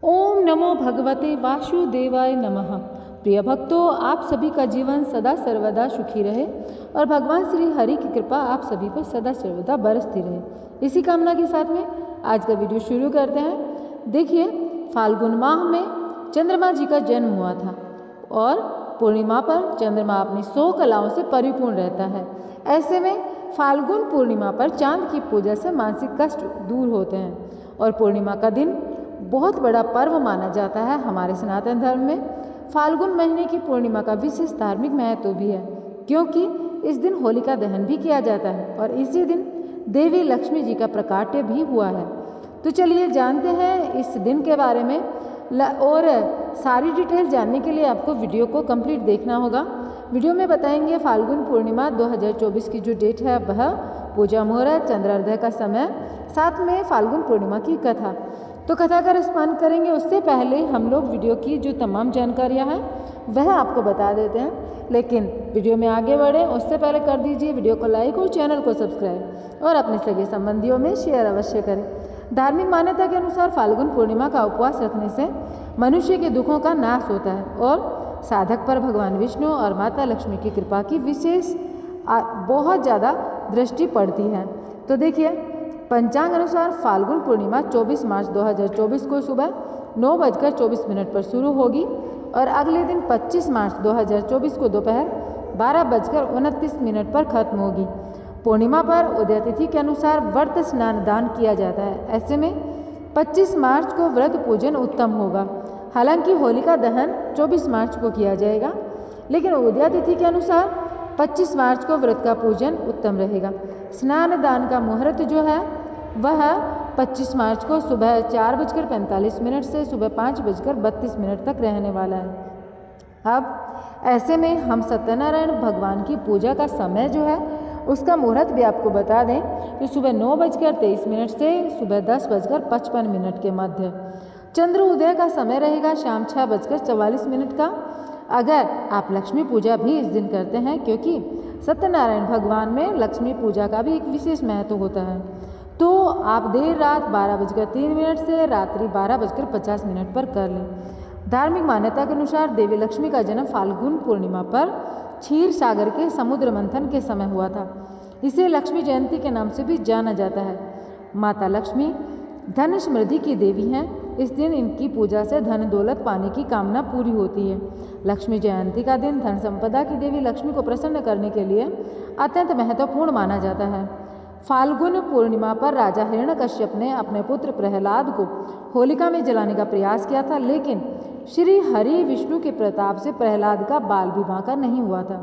ओम नमो भगवते वासुदेवाय नमः। प्रिय भक्तों, आप सभी का जीवन सदा सर्वदा सुखी रहे और भगवान श्री हरि की कृपा आप सभी पर सदा सर्वदा बरसती रहे। इसी कामना के साथ में आज का वीडियो शुरू करते हैं। देखिए, फाल्गुन माह में चंद्रमा जी का जन्म हुआ था और पूर्णिमा पर चंद्रमा अपनी 100 कलाओं से परिपूर्ण रहता है। ऐसे में फाल्गुन पूर्णिमा पर चांद की पूजा से मानसिक कष्ट दूर होते हैं और पूर्णिमा का दिन बहुत बड़ा पर्व माना जाता है। हमारे सनातन धर्म में फाल्गुन महीने की पूर्णिमा का विशेष धार्मिक महत्व भी है, क्योंकि इस दिन होलिका दहन भी किया जाता है और इसी दिन देवी लक्ष्मी जी का प्रकाट्य भी हुआ है। तो चलिए जानते हैं इस दिन के बारे में और सारी डिटेल जानने के लिए आपको वीडियो को कंप्लीट देखना होगा। वीडियो में बताएंगे फाल्गुन पूर्णिमा 2024 की जो डेट है वह, पूजा मुहूर्त, चंद्रोदय का समय, साथ में फाल्गुन पूर्णिमा की कथा। तो कथा का रसपान करेंगे। उससे पहले हम लोग वीडियो की जो तमाम जानकारियां हैं वह आपको बता देते हैं, लेकिन वीडियो में आगे बढ़े उससे पहले कर दीजिए वीडियो को लाइक और चैनल को सब्सक्राइब और अपने सगे संबंधियों में शेयर अवश्य करें। धार्मिक मान्यता के अनुसार फाल्गुन पूर्णिमा का उपवास रखने से मनुष्य के दुखों का नाश होता है और साधक पर भगवान विष्णु और माता लक्ष्मी की कृपा की विशेष बहुत ज़्यादा दृष्टि पड़ती है। तो देखिए, पंचांग अनुसार फाल्गुन पूर्णिमा 24 मार्च 2024 को सुबह 9:24 पर शुरू होगी और अगले दिन 25 मार्च 2024 को दोपहर 12:29 पर खत्म होगी। पूर्णिमा पर उदय तिथि के अनुसार व्रत स्नान दान किया जाता है। ऐसे में 25 मार्च को व्रत पूजन उत्तम होगा। हालांकि होलिका दहन 24 मार्च को किया जाएगा, लेकिन उदय तिथि के अनुसार 25 मार्च को व्रत का पूजन उत्तम रहेगा। स्नान दान का मुहूर्त जो है वह 25 मार्च को सुबह 4:45 से सुबह 5:32 तक रहने वाला है। अब ऐसे में हम सत्यनारायण भगवान की पूजा का समय जो है उसका मुहूर्त भी आपको बता दें कि सुबह 9:23 से सुबह 10:55 के मध्य। चंद्र उदय का समय रहेगा शाम 6:44 का। अगर आप लक्ष्मी पूजा भी इस दिन करते हैं, क्योंकि सत्यनारायण भगवान में लक्ष्मी पूजा का भी एक विशेष महत्व होता है, तो आप देर रात 12:03 से रात्रि 12:50 पर कर लें। धार्मिक मान्यता के अनुसार देवी लक्ष्मी का जन्म फाल्गुन पूर्णिमा पर क्षीर सागर के समुद्र मंथन के समय हुआ था। इसे लक्ष्मी जयंती के नाम से भी जाना जाता है। माता लक्ष्मी धन समृद्धि की देवी हैं। इस दिन इनकी पूजा से धन दौलत पाने की कामना पूरी होती है। लक्ष्मी जयंती का दिन धन संपदा की देवी लक्ष्मी को प्रसन्न करने के लिए अत्यंत महत्वपूर्ण माना जाता है। फाल्गुन पूर्णिमा पर राजा हिरण्यकश्यप ने अपने पुत्र प्रहलाद को होलिका में जलाने का प्रयास किया था, लेकिन श्री हरि विष्णु के प्रताप से प्रहलाद का बाल विवाह का नहीं हुआ था।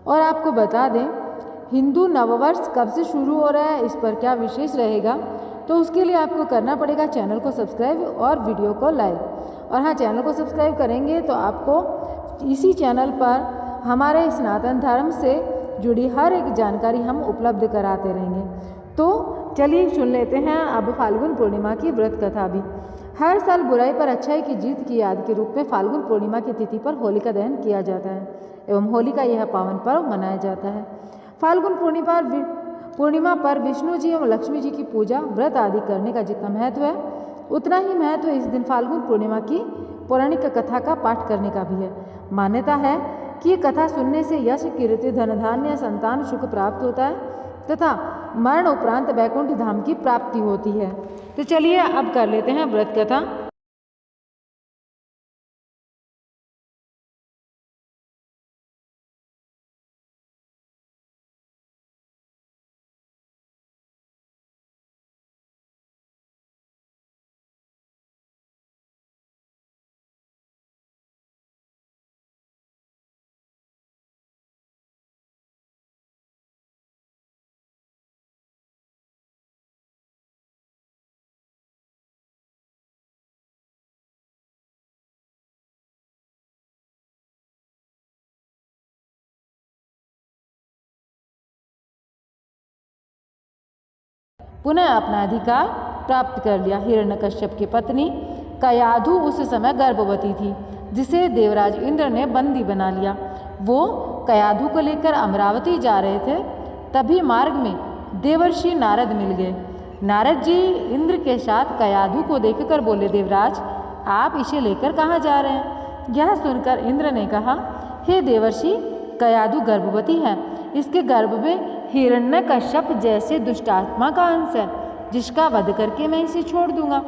और आपको बता दें, हिंदू नववर्ष कब से शुरू हो रहा है, इस पर क्या विशेष रहेगा, तो उसके लिए आपको करना पड़ेगा चैनल को सब्सक्राइब और वीडियो को लाइक। और हाँ, चैनल को सब्सक्राइब करेंगे तो आपको इसी चैनल पर हमारे सनातन धर्म से जुड़ी हर एक जानकारी हम उपलब्ध कराते रहेंगे। तो चलिए सुन लेते हैं अब फाल्गुन पूर्णिमा की व्रत कथा भी। हर साल बुराई पर अच्छाई की जीत की याद के रूप में फाल्गुन पूर्णिमा की तिथि पर होलिका दहन किया जाता है एवं होलिका यह पावन पर्व मनाया जाता है। फाल्गुन पूर्णिमा पर विष्णु जी एवं लक्ष्मी जी की पूजा व्रत आदि करने का जितना महत्व है, उतना ही महत्व इस दिन फाल्गुन पूर्णिमा की पौराणिक कथा का पाठ करने का भी है। मान्यता है कि ये कथा सुनने से यश, कीर्ति, धन धान्य, संतान सुख प्राप्त होता है तथा मरण उपरांत वैकुंठ धाम की प्राप्ति होती है। तो चलिए अब कर लेते हैं व्रत कथा। पुनः अपना अधिकार प्राप्त कर लिया। हिरण्यकश्यप की पत्नी कयाधु उस समय गर्भवती थी, जिसे देवराज इंद्र ने बंदी बना लिया। वो कयाधु को लेकर अमरावती जा रहे थे, तभी मार्ग में देवर्षि नारद मिल गए। नारद जी इंद्र के साथ कयाधु को देखकर बोले, देवराज, आप इसे लेकर कहाँ जा रहे हैं? यह सुनकर इंद्र ने कहा, हे देवर्षि, कयाधु गर्भवती है। इसके गर्भ में हिरण्यकश्यप जैसे दुष्टात्मा का अंश है, जिसका वध करके मैं इसे छोड़ दूंगा।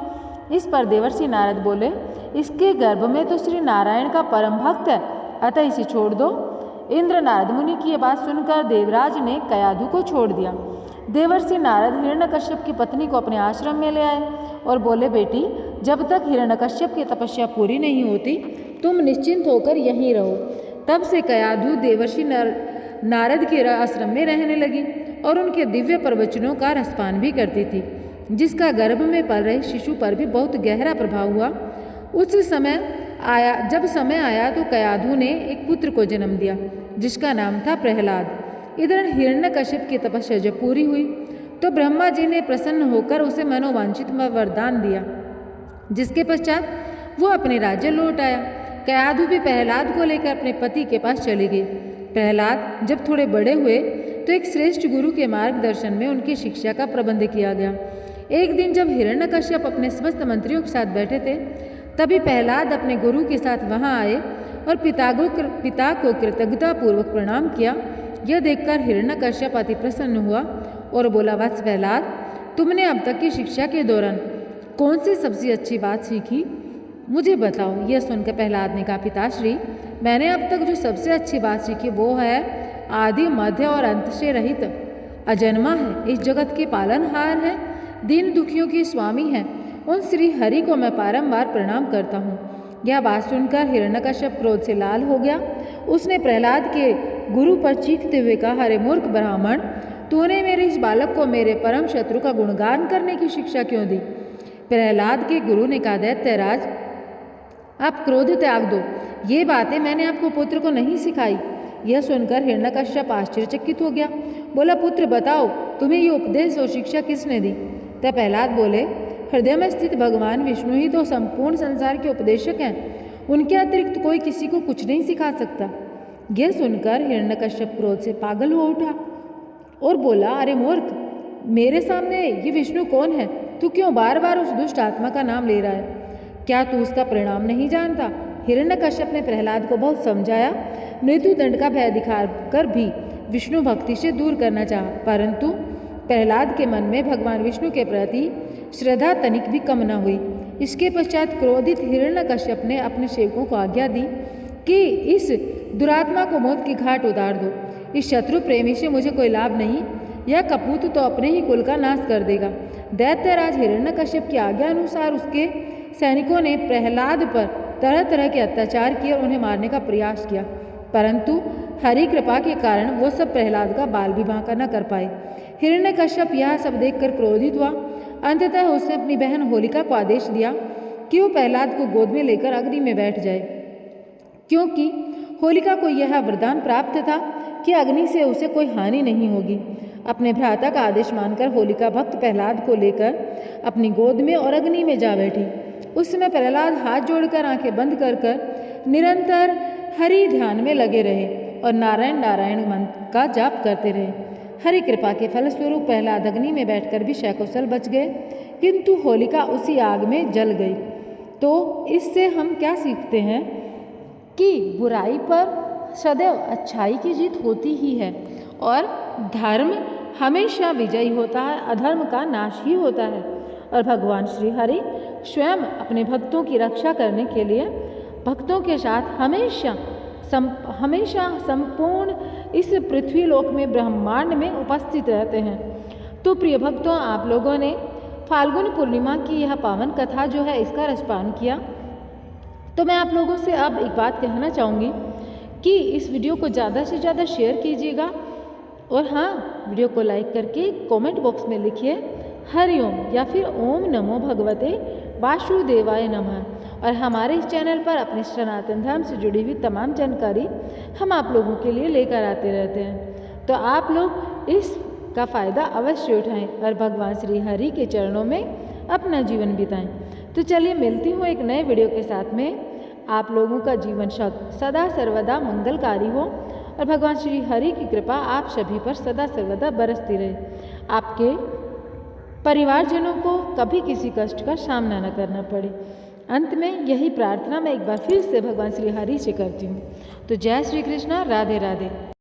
इस पर देवर्षि नारद बोले, इसके गर्भ में तो श्री नारायण का परम भक्त है, अतः इसे छोड़ दो। इंद्र नारद मुनि की यह बात सुनकर देवराज ने कयाधु को छोड़ दिया। देवर्षि नारद हिरण्यकश्यप की पत्नी को अपने आश्रम में ले आए और बोले, बेटी, जब तक हिरण्यकश्यप की तपस्या पूरी नहीं होती तुम निश्चिंत होकर यहीं रहो। तब से कयाधु देवर्षि नारद के आश्रम में रहने लगी और उनके दिव्य प्रवचनों का रसपान भी करती थी, जिसका गर्भ में पल रहे शिशु पर भी बहुत गहरा प्रभाव हुआ। जब समय आया तो कयाधु ने एक पुत्र को जन्म दिया, जिसका नाम था प्रहलाद। इधर हिरण्यकश्यप की तपस्या जब पूरी हुई तो ब्रह्मा जी ने प्रसन्न होकर उसे मनोवांछित वरदान दिया, जिसके पश्चात वो अपने राज्य लौट आया। कयाधु भी प्रहलाद को लेकर अपने पति के पास चली गई। प्रहलाद जब थोड़े बड़े हुए तो एक श्रेष्ठ गुरु के मार्गदर्शन में उनकी शिक्षा का प्रबंध किया गया। एक दिन जब हिरण्यकश्यप अपने समस्त मंत्रियों के साथ बैठे थे, तभी प्रहलाद अपने गुरु के साथ वहां आए और पिता को कृतज्ञतापूर्वक प्रणाम किया। यह देखकर हिरण्यकश्यप अति प्रसन्न हुआ और बोला, वत्स प्रहलाद, तुमने अब तक की शिक्षा के दौरान कौन सी सबसे अच्छी बात सीखी, मुझे बताओ। यह सुनकर प्रहलाद ने कहा, पिताश्री, मैंने अब तक जो सबसे अच्छी बात सीखी वो है आदि मध्य और अंत से रहित, अजन्मा है, इस जगत के पालनहार है, दीन दुखियों के स्वामी हैं, उन श्री हरि को मैं बारंबार प्रणाम करता हूँ। यह बात सुनकर हिरण्यकश्यप क्रोध से लाल हो गया। उसने प्रहलाद के गुरु पर चीखते हुए कहा, अरे मूर्ख ब्राह्मण, तूने मेरे इस बालक को मेरे परम शत्रु का गुणगान करने की शिक्षा क्यों दी? प्रहलाद के गुरु ने कहा, दैत्यराज, आप क्रोध त्याग दो, ये बातें मैंने आपको पुत्र को नहीं सिखाई। यह सुनकर हिरण्यकश्यप आश्चर्यचकित हो गया। बोला, पुत्र बताओ, तुम्हें ये उपदेश और शिक्षा किसने दी? तब प्रहलाद बोले, हृदय में स्थित भगवान विष्णु ही तो संपूर्ण संसार के उपदेशक हैं, उनके अतिरिक्त कोई किसी को कुछ नहीं सिखा सकता। यह सुनकर हिरण्यकश्यप क्रोध से पागल हो उठा और बोला, अरे मूर्ख, मेरे सामने ये विष्णु कौन है? तू क्यों बार बार उस दुष्ट आत्मा का नाम ले रहा है? क्या तू उसका परिणाम नहीं जानता? हिरण्यकश्यप ने प्रहलाद को बहुत समझाया, मृत्युदंड का भय दिखाकर भी विष्णु भक्ति से दूर करना चाहा, परंतु प्रहलाद के मन में भगवान विष्णु के प्रति श्रद्धा तनिक भी कम न हुई। इसके पश्चात क्रोधित हिरण्यकश्यप ने अपने सेवकों को आज्ञा दी कि इस दुरात्मा को मौत की घाट उतार दो। इस शत्रु प्रेमी से मुझे कोई लाभ नहीं, यह कपूत तो अपने ही कुल का नाश कर देगा। दैत्यराज हिरण्यकश्यप की आज्ञा अनुसार उसके सैनिकों ने प्रहलाद पर तरह तरह के अत्याचार किए और उन्हें मारने का प्रयास किया, परंतु हरि कृपा के कारण वो सब प्रहलाद का बाल भी बांका न कर पाए। हिरण्यकश्यप यह सब देखकर क्रोधित हुआ। अंततः उसने अपनी बहन होलिका को आदेश दिया कि वो प्रहलाद को गोद में लेकर अग्नि में बैठ जाए, क्योंकि होलिका को यह वरदान प्राप्त था कि अग्नि से उसे कोई हानि नहीं होगी। अपने भ्राता का आदेश मानकर होलिका भक्त प्रहलाद को लेकर अपनी गोद में और अग्नि में जा बैठी। उस समय प्रहलाद हाथ जोड़कर आंखें बंद कर निरंतर हरि ध्यान में लगे रहे और नारायण नारायण मंत्र का जाप करते रहे। हरि कृपा के फलस्वरूप प्रहलाद अग्नि में बैठकर भी सकुशल बच गए, किंतु होलिका उसी आग में जल गई। तो इससे हम क्या सीखते हैं कि बुराई पर सदैव अच्छाई की जीत होती ही है और धर्म हमेशा विजयी होता है, अधर्म का नाश ही होता है। और भगवान श्री हरि स्वयं अपने भक्तों की रक्षा करने के लिए भक्तों के साथ हमेशा संपूर्ण इस पृथ्वीलोक में ब्रह्मांड में उपस्थित रहते हैं। तो प्रिय भक्तों, आप लोगों ने फाल्गुन पूर्णिमा की यह पावन कथा जो है इसका रसपान किया। तो मैं आप लोगों से अब एक बात कहना चाहूँगी कि इस वीडियो को ज़्यादा से ज़्यादा शेयर कीजिएगा और हाँ, वीडियो को लाइक करके कमेंट बॉक्स में लिखिए हरिओम या फिर ओम नमो भगवते वासुदेवाय नमः। और हमारे इस चैनल पर अपने सनातन धर्म से जुड़ी हुई तमाम जानकारी हम आप लोगों के लिए लेकर आते रहते हैं, तो आप लोग इसका फ़ायदा अवश्य उठाएं और भगवान श्री हरि के चरणों में अपना जीवन बिताएं। तो चलिए मिलती हूँ एक नए वीडियो के साथ में। आप लोगों का जीवन सदा सर्वदा मंगलकारी हो और भगवान श्री हरि की कृपा आप सभी पर सदा सर्वदा बरसती रहे। आपके परिवारजनों को कभी किसी कष्ट का सामना न करना पड़े। अंत में यही प्रार्थना मैं एक बार फिर से भगवान श्री हरि से करती हूँ। तो जय श्री कृष्णा, राधे राधे।